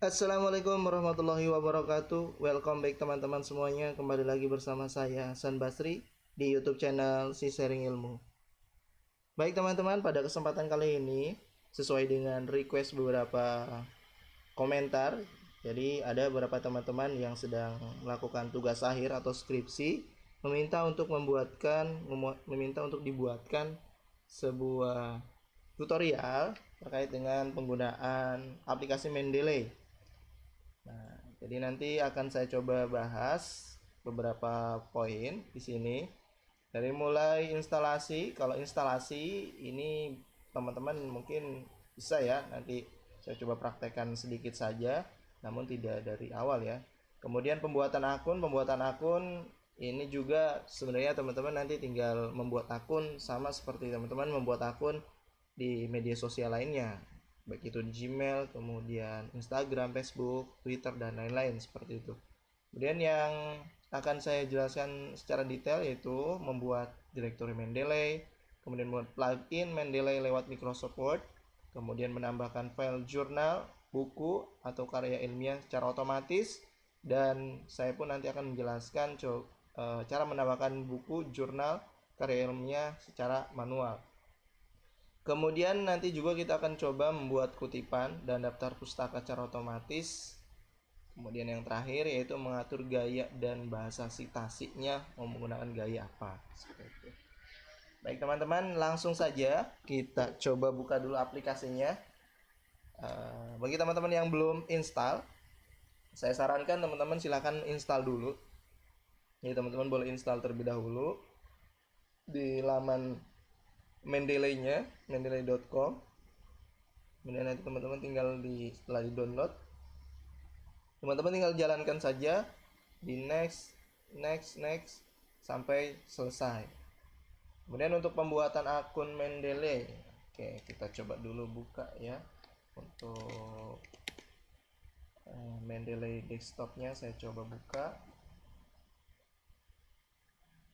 Assalamualaikum warahmatullahi wabarakatuh. Welcome back teman-teman semuanya. Kembali lagi bersama saya Hasan Basri di YouTube channel Si Sharing Ilmu. Baik teman-teman, pada kesempatan kali ini sesuai dengan request beberapa komentar. Jadi ada beberapa teman-teman yang sedang melakukan tugas akhir atau skripsi meminta untuk dibuatkan sebuah tutorial terkait dengan penggunaan aplikasi Mendeley. Nah, jadi nanti akan saya coba bahas beberapa poin di sini. Dari mulai instalasi, kalau instalasi ini teman-teman mungkin bisa ya, nanti saya coba praktekkan sedikit saja, namun tidak dari awal ya. Kemudian pembuatan akun ini juga sebenarnya teman-teman nanti tinggal membuat akun sama seperti teman-teman membuat akun di media sosial lainnya, baik itu di Gmail, kemudian Instagram, Facebook, Twitter, dan lain-lain seperti itu. Kemudian yang akan saya jelaskan secara detail yaitu membuat direktori Mendeley, kemudian membuat plugin Mendeley lewat Microsoft Word, kemudian menambahkan file jurnal, buku, atau karya ilmiah secara otomatis, dan saya pun nanti akan menjelaskan cara menambahkan buku, jurnal, karya ilmiah secara manual. Kemudian nanti juga kita akan coba membuat kutipan dan daftar pustaka secara otomatis. Kemudian yang terakhir yaitu mengatur gaya dan bahasa sitasinya mau menggunakan gaya apa. Seperti itu. Baik teman-teman, langsung saja kita coba buka dulu aplikasinya. Bagi teman-teman yang belum install, saya sarankan teman-teman silahkan install dulu. Jadi teman-teman boleh install terlebih dahulu di laman Mendeley-nya, mendeley.com. Kemudian nanti teman-teman tinggal setelah di download, teman-teman tinggal jalankan saja di next sampai selesai. Kemudian untuk pembuatan akun Mendeley, oke, kita coba dulu buka ya. Untuk Mendeley desktopnya saya coba buka.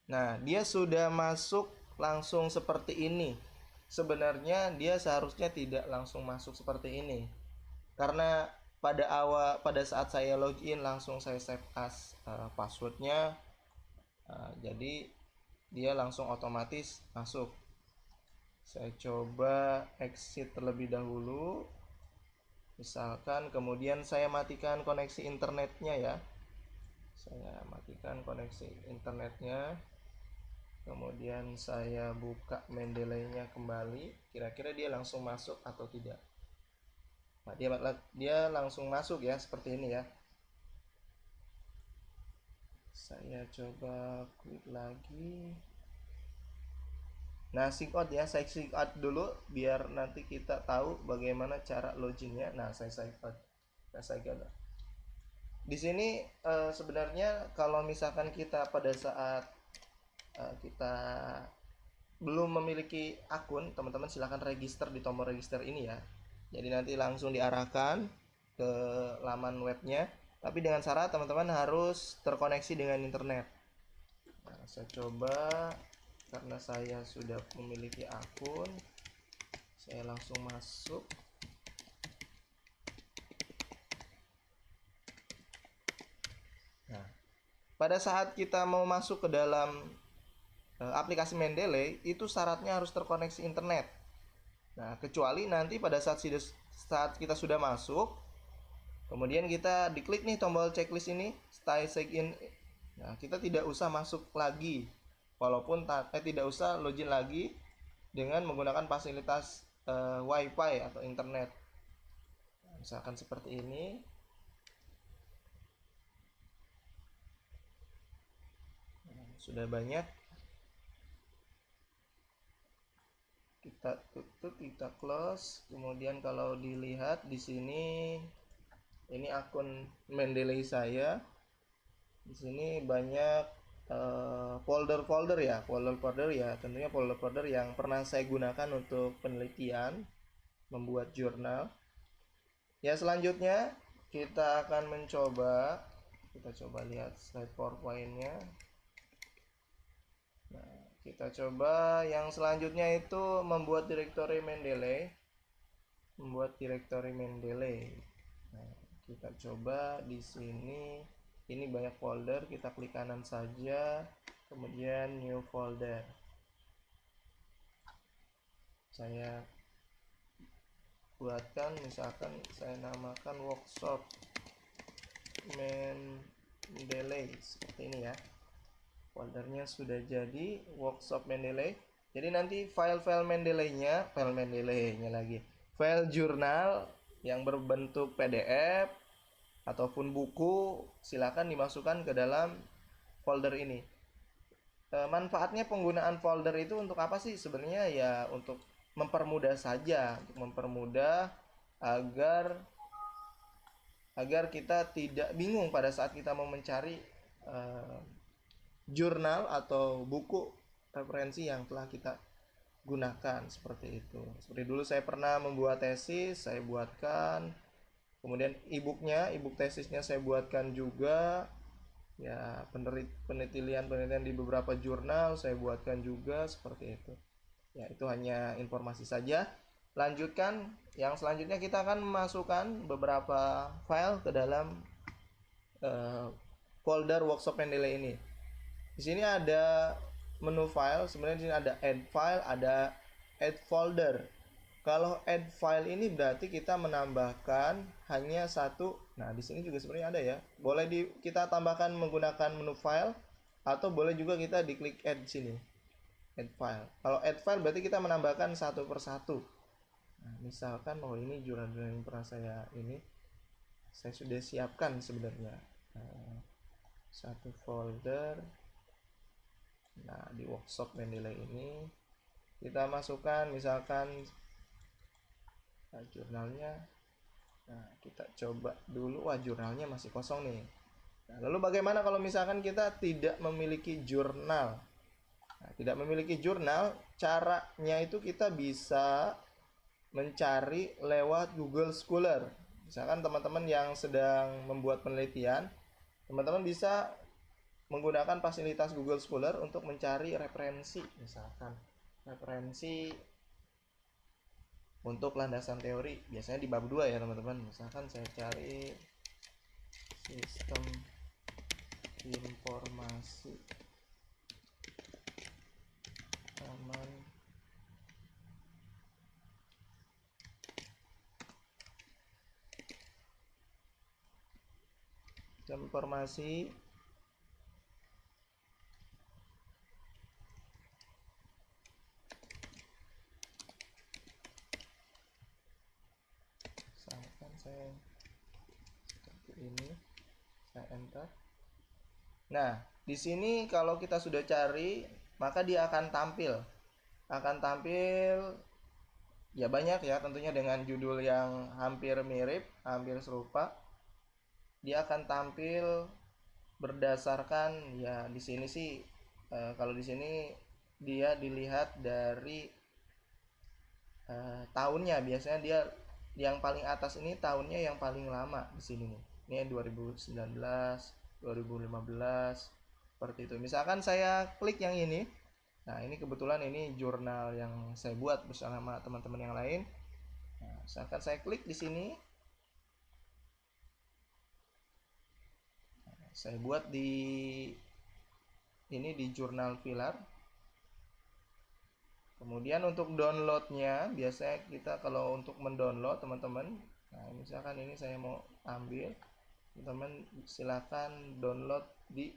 Nah, dia sudah masuk langsung seperti ini. Sebenarnya dia seharusnya tidak langsung masuk seperti ini, karena pada saat saya login langsung saya save as passwordnya, jadi dia langsung otomatis masuk. Saya coba exit terlebih dahulu misalkan, kemudian saya matikan koneksi internetnya ya. Saya matikan koneksi internetnya, kemudian saya buka Mendeley-nya kembali, kira-kira dia langsung masuk atau tidak. Nah, dia langsung masuk ya, seperti ini ya. Saya coba klik lagi. Nah, sync out ya, saya sync out dulu biar nanti kita tahu bagaimana cara loginnya. Nah, saya sync out. Di sini sebenarnya kalau misalkan kita pada saat kita belum memiliki akun, teman-teman silahkan register di tombol register ini ya. Jadi nanti langsung diarahkan ke laman webnya, tapi dengan syarat teman-teman harus terkoneksi dengan internet. Nah, saya coba, karena saya sudah memiliki akun, saya langsung masuk. Nah, pada saat kita mau masuk ke dalam aplikasi Mendeley, itu syaratnya harus terkoneksi internet. Nah, kecuali nanti pada saat kita sudah masuk, kemudian kita diklik nih tombol checklist ini, stay sign in. Nah, kita tidak usah masuk lagi, walaupun tidak usah login lagi dengan menggunakan fasilitas WiFi atau internet. Nah, misalkan seperti ini. Nah, sudah banyak. Kita tutup, kita close. Kemudian kalau dilihat di sini, ini akun Mendeley saya. Di sini banyak folder-folder ya, tentunya folder-folder yang pernah saya gunakan untuk penelitian, membuat jurnal. Ya, selanjutnya kita akan kita coba lihat slide PowerPoint-nya. Nah, kita coba yang selanjutnya itu membuat direktori Mendeley. Nah, Kita coba di sini, ini banyak folder, kita klik kanan saja, kemudian new folder. Saya buatkan, misalkan saya namakan workshop Mendeley seperti ini ya. Foldernya sudah jadi, workshop Mendeley. Jadi nanti file-file Mendeley-nya, file jurnal yang berbentuk PDF ataupun buku, silakan dimasukkan ke dalam folder ini. Manfaatnya penggunaan folder itu untuk apa sih? Sebenarnya ya untuk mempermudah saja, untuk mempermudah agar kita tidak bingung pada saat kita mau mencari jurnal atau buku referensi yang telah kita gunakan, seperti itu. Seperti dulu saya pernah membuat tesis, saya buatkan, kemudian e-book tesisnya saya buatkan juga. Ya, penelitian di beberapa jurnal saya buatkan juga, seperti itu. Ya, itu hanya informasi saja. Lanjutkan, yang selanjutnya kita akan memasukkan beberapa file ke dalam folder workshop Mendeley ini. Di sini ada menu file, sebenarnya di sini ada add file, ada add folder. Kalau add file ini berarti kita menambahkan hanya satu. Nah, di sini juga sebenarnya ada ya. Boleh kita tambahkan menggunakan menu file, atau boleh juga kita diklik add di sini. Add file. Kalau add file berarti kita menambahkan satu persatu. Nah, misalkan ini jurnal yang pernah saya sudah siapkan sebenarnya. Satu folder. Nah, di workshop Mendeley ini kita masukkan misalkan jurnalnya. Nah, kita coba dulu. Wah, jurnalnya masih kosong nih. Nah, lalu bagaimana kalau misalkan kita tidak memiliki jurnal? Nah, tidak memiliki jurnal, caranya itu kita bisa mencari lewat Google Scholar. Misalkan teman-teman yang sedang membuat penelitian, teman-teman bisa menggunakan fasilitas Google Scholar untuk mencari referensi, misalkan referensi untuk landasan teori, biasanya di bab 2 ya teman-teman. Misalkan saya cari sistem informasi aman informasi misalkan saya seperti ini, saya enter. Nah, di sini kalau kita sudah cari, maka dia akan tampil ya banyak ya, tentunya dengan judul yang hampir mirip, hampir serupa. Dia akan tampil berdasarkan ya di sini sih kalau di sini dia dilihat dari tahunnya. Biasanya dia yang paling atas ini tahunnya yang paling lama di sini nih. Ini 2019, 2015 seperti itu. Misalkan saya klik yang ini. Nah, ini kebetulan ini jurnal yang saya buat bersama teman-teman yang lain. Nah, misalkan saya klik di sini. Saya buat di jurnal Pilar. Kemudian untuk downloadnya, biasanya kita kalau untuk mendownload teman-teman, nah misalkan ini saya mau ambil, teman-teman silakan download di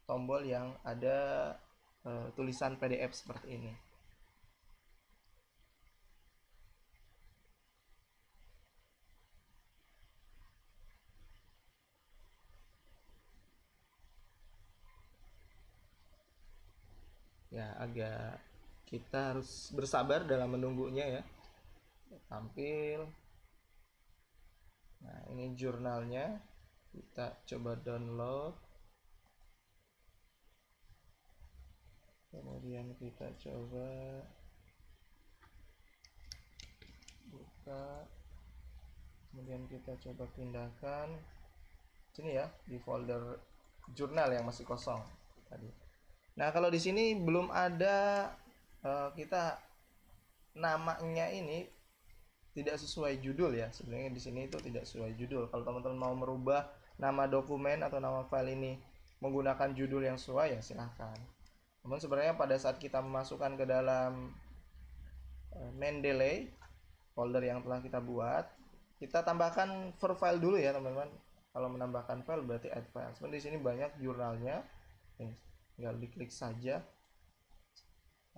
tombol yang ada tulisan PDF seperti ini. Ya, agak kita harus bersabar dalam menunggunya ya. Tampil. Nah, ini jurnalnya. Kita coba download. Kemudian kita coba buka. Kemudian kita coba pindahkan sini ya, di folder jurnal yang masih kosong tadi. Nah, kalau di sini belum ada kita namanya ini tidak sesuai judul ya. Sebenarnya di sini itu tidak sesuai judul. Kalau teman-teman mau merubah nama dokumen atau nama file ini menggunakan judul yang sesuai ya silahkan. Namun sebenarnya pada saat kita memasukkan ke dalam Mendeley folder yang telah kita buat, kita tambahkan ver file dulu ya teman-teman. Kalau menambahkan file berarti add file. Sebenarnya di sini banyak jurnalnya, tinggal diklik saja.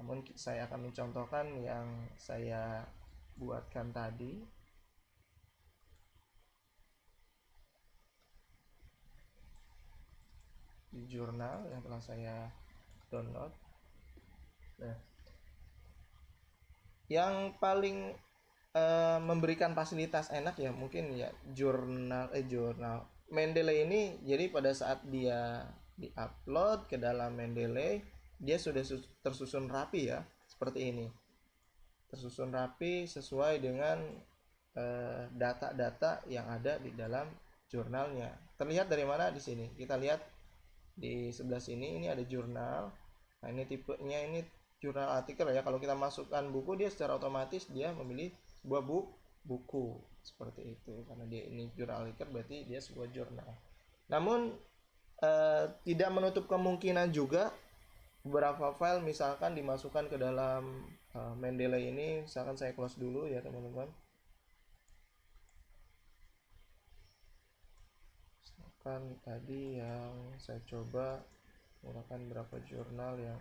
Namun saya akan mencontohkan yang saya buatkan tadi. Di jurnal yang telah saya download. Nah, yang paling memberikan fasilitas enak ya mungkin ya jurnal Mendeley ini. Jadi pada saat dia diupload ke dalam Mendeley, dia sudah tersusun rapi ya, seperti ini, tersusun rapi sesuai dengan data-data yang ada di dalam jurnalnya. Terlihat dari mana? Di sini kita lihat di sebelah sini, ini ada jurnal. Nah ini tipenya ini jurnal artikel ya. Kalau kita masukkan buku, dia secara otomatis dia memilih sebuah buku seperti itu, karena dia ini jurnal artikel berarti dia sebuah jurnal. Namun tidak menutup kemungkinan juga beberapa file misalkan dimasukkan ke dalam Mendeley ini. Misalkan saya close dulu ya teman-teman. Misalkan tadi yang saya coba menggunakan beberapa jurnal yang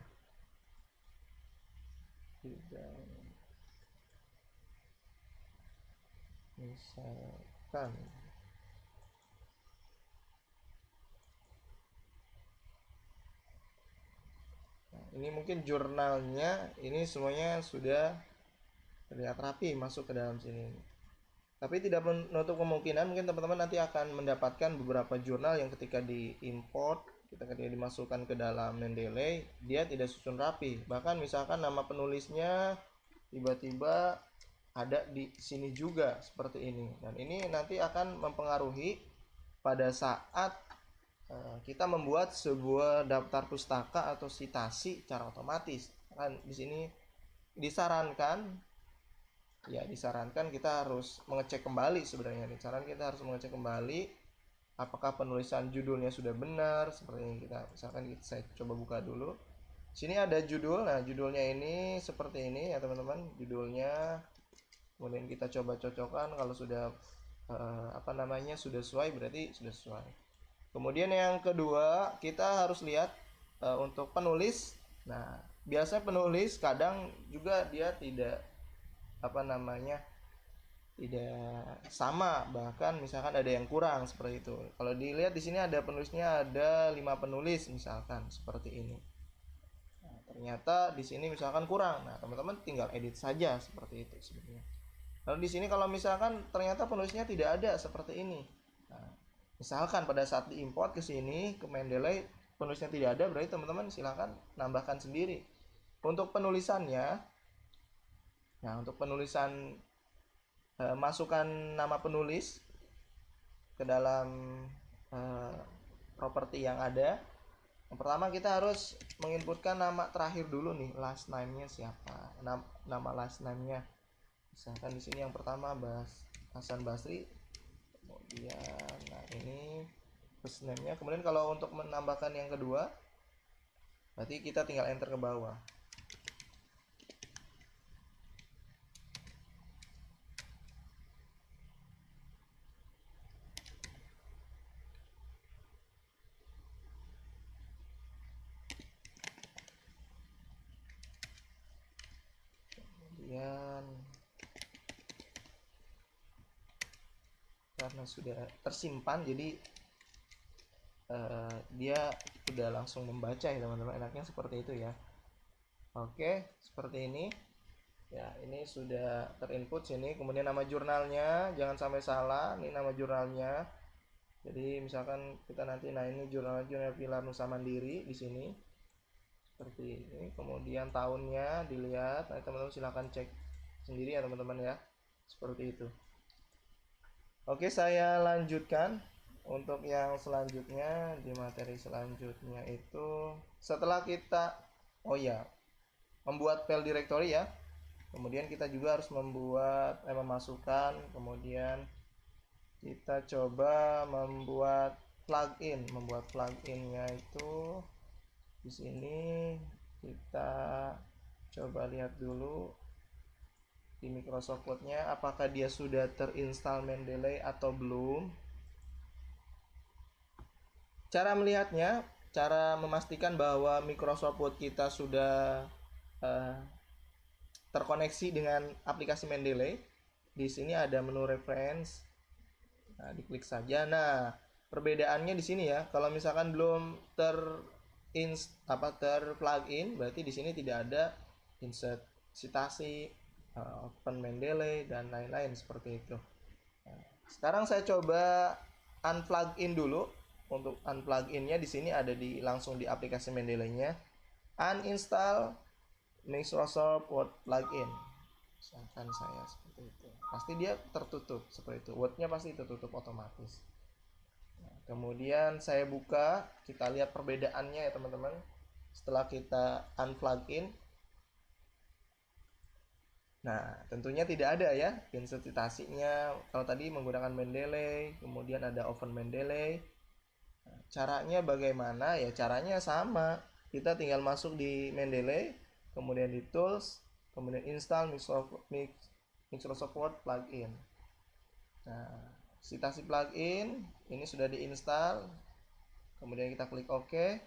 tidak, misalkan ini mungkin jurnalnya ini semuanya sudah terlihat rapi masuk ke dalam sini. Tapi tidak menutup kemungkinan mungkin teman-teman nanti akan mendapatkan beberapa jurnal yang ketika diimport, ketika dia dimasukkan ke dalam Mendeley, dia tidak susun rapi. Bahkan misalkan nama penulisnya tiba-tiba ada di sini juga seperti ini. Dan ini nanti akan mempengaruhi pada saat kita membuat sebuah daftar pustaka atau citasi secara otomatis. Kan di sini disarankan kita harus mengecek kembali. Sebenarnya disarankan kita harus mengecek kembali apakah penulisan judulnya sudah benar. Seperti ini, kita misalkan saya coba buka dulu. Sini ada judul. Nah judulnya ini seperti ini ya teman-teman, judulnya. Kemudian kita coba cocokkan, kalau sudah sudah sesuai berarti sudah sesuai. Kemudian yang kedua, kita harus lihat untuk penulis. Nah, biasanya penulis kadang juga dia tidak tidak sama, bahkan misalkan ada yang kurang seperti itu. Kalau dilihat di sini ada penulisnya, ada 5 penulis misalkan seperti ini. Nah, ternyata di sini misalkan kurang. Nah, teman-teman tinggal edit saja seperti itu sebenarnya. Lalu di sini kalau misalkan ternyata penulisnya tidak ada seperti ini. Nah, misalkan pada saat diimport ke sini ke Mendeley penulisnya tidak ada, berarti teman-teman silahkan nambahkan sendiri. Untuk penulisannya, untuk penulisan masukkan nama penulis ke dalam properti yang ada. Yang pertama kita harus menginputkan nama terakhir dulu nih, last name-nya siapa, nama last name-nya. Misalkan di sini yang pertama Hasan Basri. Kemudian ini first name-nya. Kemudian kalau untuk menambahkan yang kedua, berarti kita tinggal enter ke bawah. Kemudian karena sudah tersimpan, jadi dia sudah langsung membaca ya teman-teman, enaknya seperti itu ya. Oke, seperti ini ya, ini sudah terinput sini. Kemudian nama jurnalnya jangan sampai salah, ini nama jurnalnya. Jadi misalkan kita nanti, ini jurnal Pilar Nusa Mandiri di sini seperti ini. Kemudian tahunnya dilihat, teman-teman silahkan cek sendiri ya teman-teman ya, seperti itu. Oke, saya lanjutkan. Untuk yang selanjutnya, di materi selanjutnya itu setelah kita membuat file directory ya. Kemudian kita juga harus memasukkan, kemudian kita coba membuat pluginnya itu di sini. Kita coba lihat dulu di Microsoft Word-nya apakah dia sudah terinstall Mendeley atau belum. Cara melihatnya, cara memastikan bahwa Microsoft Word kita sudah terkoneksi dengan aplikasi Mendeley. Di sini ada menu reference. Nah, diklik saja. Nah, perbedaannya di sini ya. Kalau misalkan belum terplugin, berarti di sini tidak ada insert citasi, open Mendeley dan lain-lain seperti itu. Nah, sekarang saya coba unplugin dulu. Untuk unpluginnya di sini ada langsung di aplikasi Mendeley-nya. Uninstall Microsoft Word plugin. Misalkan saya seperti itu, pasti dia tertutup seperti itu. Word-nya pasti tertutup otomatis. Nah, kemudian saya buka, kita lihat perbedaannya ya teman-teman. Setelah kita unplugin, nah tentunya tidak ada ya insert citasinya. Kalau tadi menggunakan Mendeley, kemudian ada open Mendeley. Nah, caranya bagaimana ya? Caranya sama. Kita tinggal masuk di Mendeley, kemudian di tools, kemudian install Microsoft Word plugin. Nah, citasi plugin ini sudah diinstal, kemudian kita klik OK,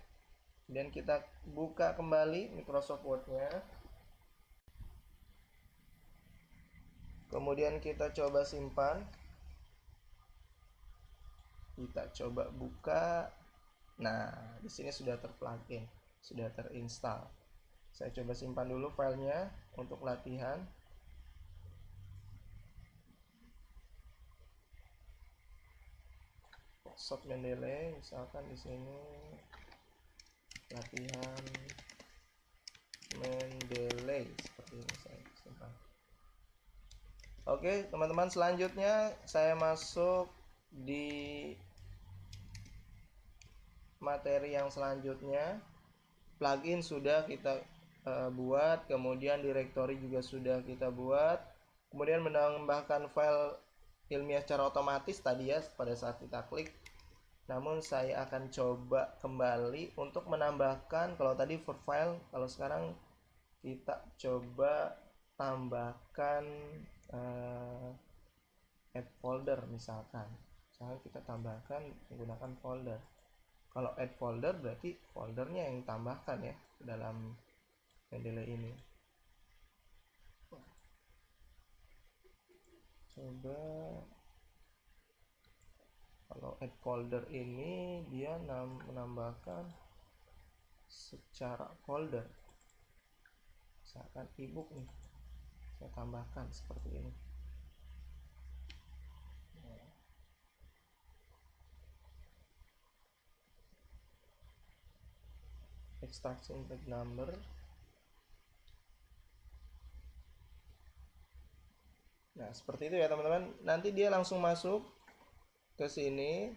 kemudian kita buka kembali Microsoft Word-nya, kemudian kita coba simpan, kita coba buka. Nah, di sini sudah terplugin, sudah terinstall. Saya coba simpan dulu filenya untuk latihan. Shop Mendeley, misalkan di sini latihan Mendeley seperti ini saya simpan. Oke, teman-teman, selanjutnya saya masuk di materi yang selanjutnya. Plugin sudah kita buat, kemudian directory juga sudah kita buat, kemudian menambahkan file ilmiah secara otomatis tadi ya pada saat kita klik. Namun saya akan coba kembali untuk menambahkan, kalau tadi for file, kalau sekarang kita coba tambahkan add folder misalkan kita tambahkan menggunakan folder. Kalau add folder berarti foldernya yang ditambahkan ya ke dalam Mendeley ini. Coba kalau add folder ini dia menambahkan secara folder. Misalkan ebook nih, saya tambahkan seperti ini. Extraction tag number. Nah, seperti itu ya teman-teman. Nanti dia langsung masuk ke sini.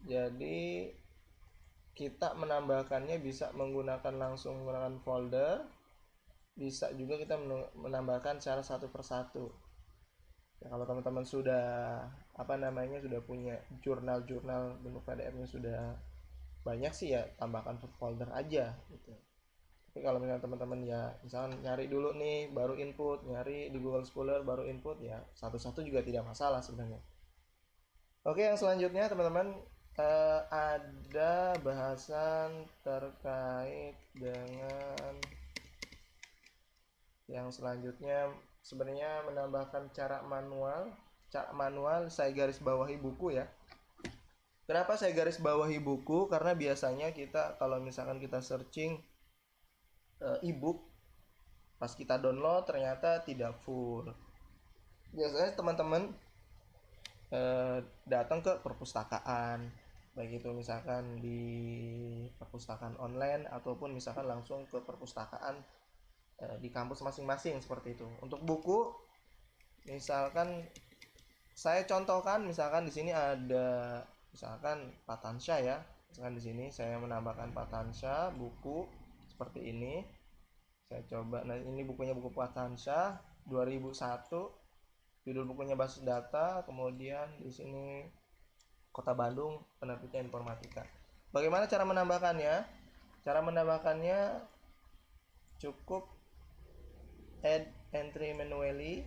Jadi kita menambahkannya bisa langsung menggunakan folder, bisa juga kita menambahkan secara satu persatu. Ya, kalau teman-teman sudah sudah punya jurnal bentuk PDF-nya sudah banyak sih ya, tambahkan folder aja gitu. Tapi kalau misalnya teman-teman ya misalkan nyari dulu nih baru input, nyari di Google Scholar baru input, ya satu-satu juga tidak masalah sebenarnya. Oke, yang selanjutnya teman-teman ada bahasan terkait dengan yang selanjutnya, sebenarnya menambahkan cara manual. Saya garis bawahi buku ya. Kenapa saya garis bawahi buku? Karena biasanya kita kalau misalkan kita searching ebook, pas kita download ternyata tidak full. Biasanya teman-teman datang ke perpustakaan, baik itu misalkan di perpustakaan online ataupun misalkan langsung ke perpustakaan di kampus masing-masing seperti itu. Untuk buku, misalkan saya contohkan, misalkan di sini ada misalkan Patansya ya. Misalkan di sini saya menambahkan Patansya buku seperti ini. Saya coba. Nah, ini bukunya buku Fatansyah 2001. Judul bukunya Basis Data, kemudian di sini Kota Bandung, penerbitnya Informatika. Bagaimana cara menambahkannya? Cara menambahkannya cukup add entry manually.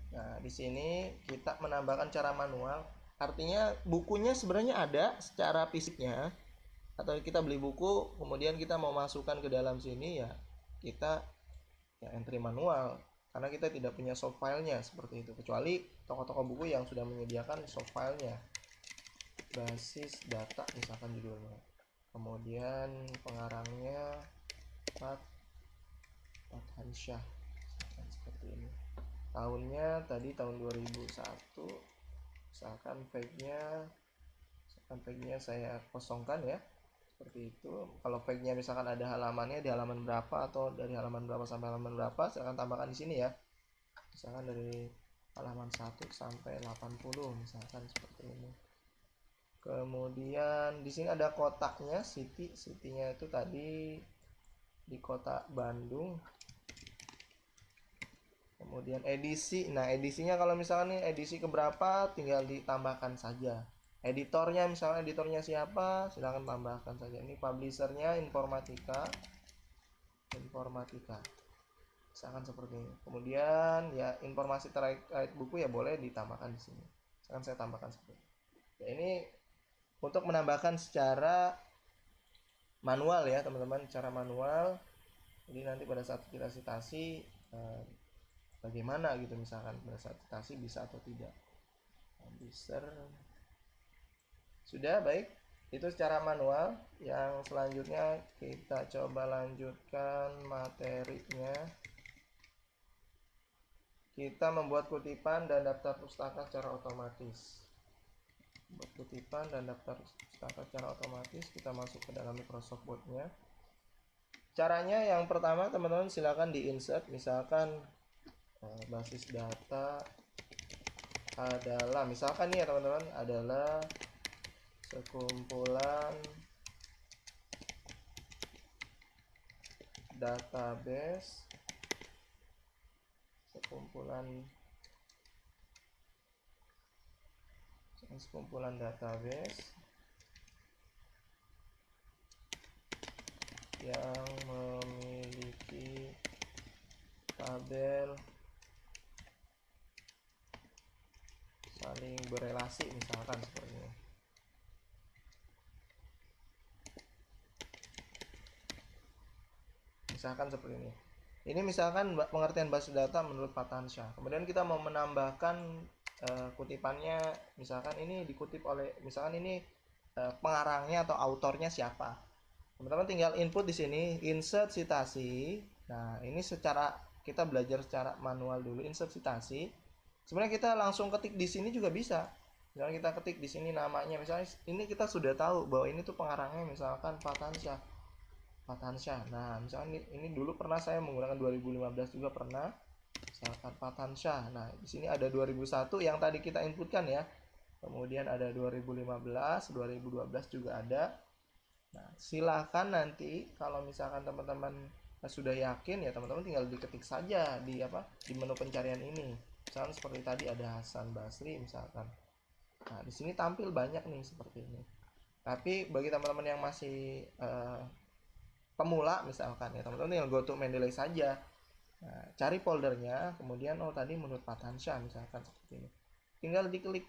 Nah, di sini kita menambahkan cara manual. Artinya bukunya sebenarnya ada secara fisiknya, atau kita beli buku kemudian kita mau masukkan ke dalam sini, ya kita ya entry manual, karena kita tidak punya soft filenya seperti itu, kecuali toko-toko buku yang sudah menyediakan soft filenya. Basis data misalkan judulnya, kemudian pengarangnya Fatansyah seperti ini. Tahunnya tadi tahun 2001. Misalkan page-nya saya kosongkan ya, seperti itu. Kalau page-nya misalkan ada halamannya di halaman berapa atau dari halaman berapa sampai halaman berapa, saya akan tambahkan di sini ya. Misalkan dari halaman 1 sampai 80 misalkan seperti ini. Kemudian di sini ada kotaknya, city-nya itu tadi di kota Bandung. Kemudian edisi. Nah, edisinya kalau misalkan ini edisi keberapa tinggal ditambahkan saja. Editornya, misalnya editornya siapa, silahkan tambahkan saja. Ini publishernya Informatika. Misalkan seperti ini. Kemudian ya informasi terkait buku ya boleh ditambahkan di sini. Misalkan saya tambahkan seperti ini. Ya, ini untuk menambahkan secara manual ya teman-teman, cara manual. Jadi nanti pada saat kita citasi bagaimana gitu, misalkan pada saat citasi bisa atau tidak. Publisher sudah. Baik, itu secara manual. Yang selanjutnya kita coba lanjutkan materinya. Kita membuat kutipan dan daftar pustaka secara otomatis. Buat kutipan dan daftar pustaka secara otomatis, kita masuk ke dalam Microsoft Word-nya. Caranya yang pertama teman-teman silakan di insert, misalkan basis data adalah, misalkan nih ya teman-teman, adalah sekumpulan database, sekumpulan database yang memiliki tabel saling berelasi, misalkan seperti ini. Misalkan seperti ini. Ini misalkan pengertian basis data menurut Fatansyah. Kemudian kita mau menambahkan kutipannya, misalkan ini dikutip oleh, misalkan ini pengarangnya atau autornya siapa. Teman-teman tinggal input di sini, insert citasi. Nah, ini secara kita belajar secara manual dulu, insert citasi. Sebenarnya kita langsung ketik di sini juga bisa. Misalnya kita ketik di sini namanya, misalnya ini kita sudah tahu bahwa ini tuh pengarangnya misalkan Fatansyah. Nah, misalnya ini dulu pernah saya menggunakan 2015 juga pernah. Misalkan Fatansyah. Nah, di sini ada 2001 yang tadi kita inputkan ya. Kemudian ada 2015, 2012 juga ada. Nah, silakan nanti kalau misalkan teman-teman sudah yakin ya teman-teman tinggal diketik saja di menu pencarian ini. Misalkan seperti tadi ada Hasan Basri misalkan. Nah, di sini tampil banyak nih seperti ini. Tapi bagi teman-teman yang masih pemula misalkan ya teman-teman tinggal go to Mendeley saja. Nah, cari foldernya, kemudian tadi menurut Fatansyah misalkan seperti ini. Tinggal diklik.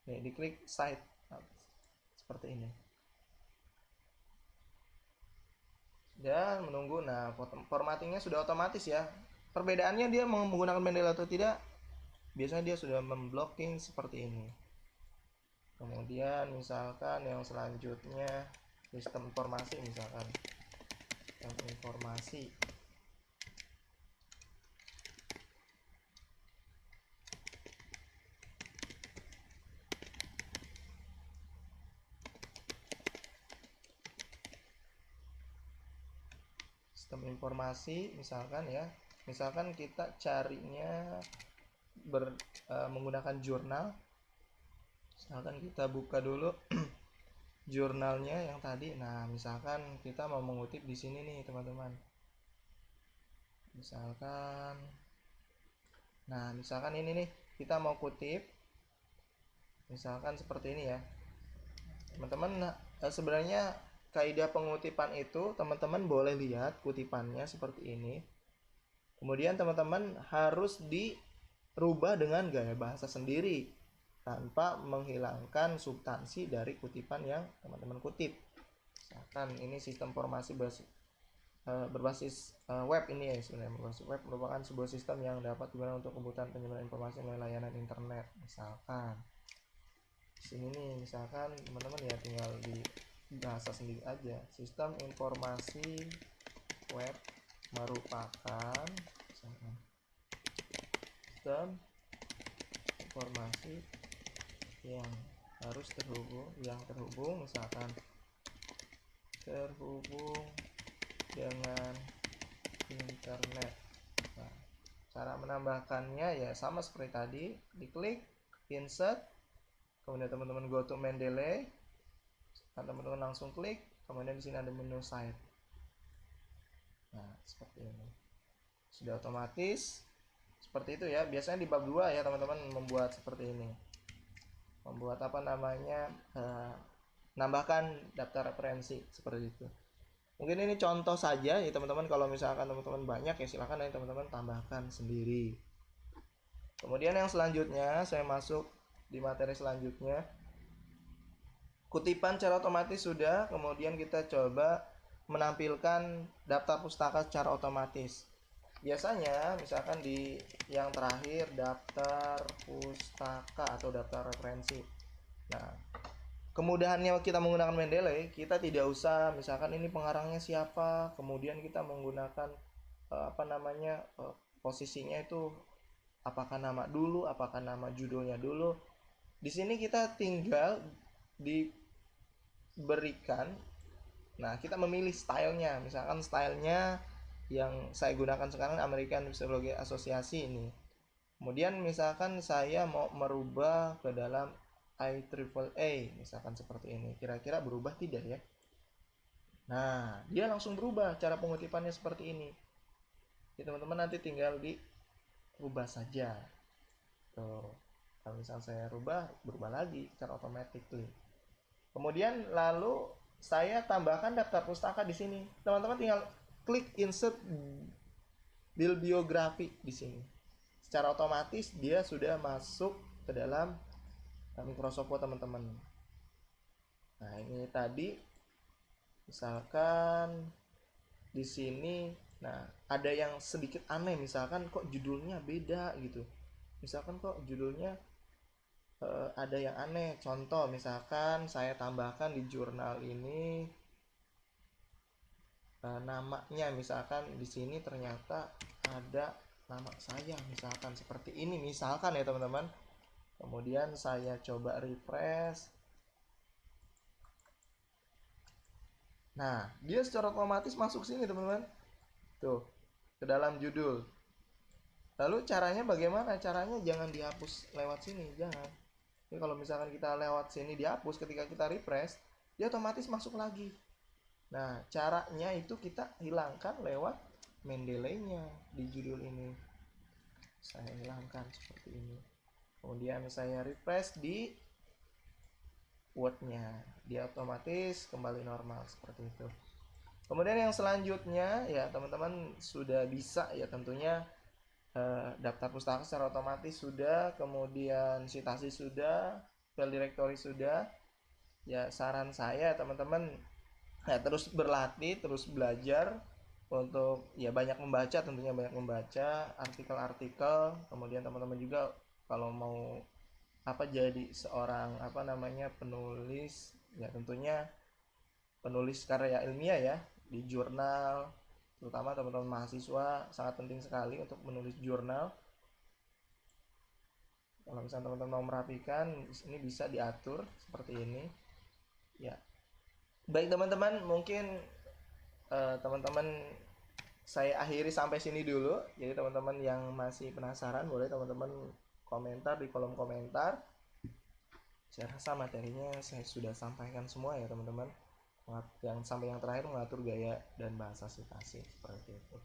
Nih, diklik site. Nah, seperti ini. Dan menunggu. Nah, formattingnya sudah otomatis ya. Perbedaannya dia menggunakan Mendeley atau tidak, biasanya dia sudah memblocking seperti ini. Kemudian misalkan yang selanjutnya sistem informasi, misalkan sistem informasi. Sistem informasi misalkan ya, misalkan kita carinya menggunakan jurnal. Misalkan kita buka dulu jurnalnya yang tadi. Nah, misalkan kita mau mengutip di sini nih teman-teman. Misalkan, nah misalkan ini nih, kita mau kutip, misalkan seperti ini ya. Teman-teman, sebenarnya kaidah pengutipan itu teman-teman boleh lihat kutipannya seperti ini. Kemudian teman-teman harus dirubah dengan gaya bahasa sendiri tanpa menghilangkan substansi dari kutipan yang teman-teman kutip. Misalkan ini sistem informasi berbasis web ini ya, sebenarnya berbasis web merupakan sebuah sistem yang dapat digunakan untuk kebutuhan penyebaran informasi melalui layanan internet. Misalkan di sini nih, misalkan teman-teman ya tinggal di bahasa sendiri aja. Sistem informasi web merupakan sistem informasi yang harus terhubung misalkan terhubung dengan internet. Nah, cara menambahkannya ya sama seperti tadi, diklik insert, kemudian teman-teman go to Mendeley, teman-teman langsung klik, kemudian di sini ada menu site. Nah, seperti ini. Sudah otomatis seperti itu ya. Biasanya di bab 2 ya teman-teman membuat seperti ini. Membuat apa namanya? Nambahkan daftar referensi seperti itu. Mungkin ini contoh saja ya teman-teman. Kalau misalkan teman-teman banyak ya silakan ya teman-teman tambahkan sendiri. Kemudian yang selanjutnya saya masuk di materi selanjutnya. Kutipan secara otomatis sudah, kemudian kita coba menampilkan daftar pustaka secara otomatis. Biasanya misalkan di yang terakhir daftar pustaka atau daftar referensi. Nah, kemudahannya kita menggunakan Mendeley, kita tidak usah misalkan ini pengarangnya siapa, kemudian kita menggunakan posisinya itu apakah nama dulu, apakah nama judulnya dulu. Di sini kita tinggal diberikan, nah kita memilih stylenya, misalkan stylenya yang saya gunakan sekarang American Psychology Association ini. Kemudian misalkan saya mau merubah ke dalam IAAA, misalkan seperti ini, kira-kira berubah tidak ya? Nah, dia langsung berubah cara pengutipannya seperti ini. Jadi teman-teman nanti tinggal dirubah saja. Tuh, kalau misal saya berubah lagi secara otomatis. Kemudian lalu saya tambahkan daftar pustaka di sini. Teman-teman tinggal klik insert bibliografi di sini. Secara otomatis dia sudah masuk ke dalam Microsoft Word teman-teman. Nah, ini tadi misalkan di sini, nah ada yang sedikit aneh, misalkan kok judulnya beda gitu. Misalkan kok judulnya ada yang aneh. Contoh misalkan saya tambahkan di jurnal ini namanya, misalkan di sini ternyata ada nama saya, misalkan seperti ini, misalkan ya teman-teman. Kemudian saya coba refresh. Nah, dia secara otomatis masuk sini teman-teman. Tuh, ke dalam judul. Lalu caranya bagaimana? Caranya jangan dihapus lewat sini, jangan. Jadi kalau misalkan kita lewat sini dihapus, ketika kita refresh, dia otomatis masuk lagi. Nah, caranya itu kita hilangkan lewat Mendeley-nya di judul ini. Saya hilangkan seperti ini. Kemudian saya refresh di Word-nya. Dia otomatis kembali normal seperti itu. Kemudian yang selanjutnya ya teman-teman sudah bisa ya tentunya daftar pustaka secara otomatis sudah, kemudian citasi sudah, file directory sudah. Ya saran saya teman-teman ya terus berlatih, terus belajar untuk ya banyak membaca, tentunya banyak membaca artikel-artikel. Kemudian teman-teman juga kalau mau jadi seorang penulis ya tentunya penulis karya ilmiah ya di jurnal, terutama teman-teman mahasiswa sangat penting sekali untuk menulis jurnal. Kalau misalnya teman-teman mau merapikan, ini bisa diatur seperti ini ya. Baik teman-teman, mungkin teman-teman saya akhiri sampai sini dulu. Jadi teman-teman yang masih penasaran boleh teman-teman komentar di kolom komentar. Saya rasa materinya saya sudah sampaikan semua ya teman-teman. Yang sampai yang terakhir mengatur gaya dan bahasa citasi seperti itu.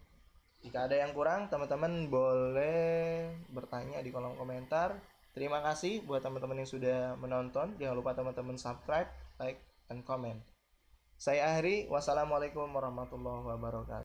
Jika ada yang kurang, teman-teman boleh bertanya di kolom komentar. Terima kasih buat teman-teman yang sudah menonton. Jangan lupa teman-teman subscribe, like, dan comment. Saya akhiri. Wassalamualaikum warahmatullahi wabarakatuh.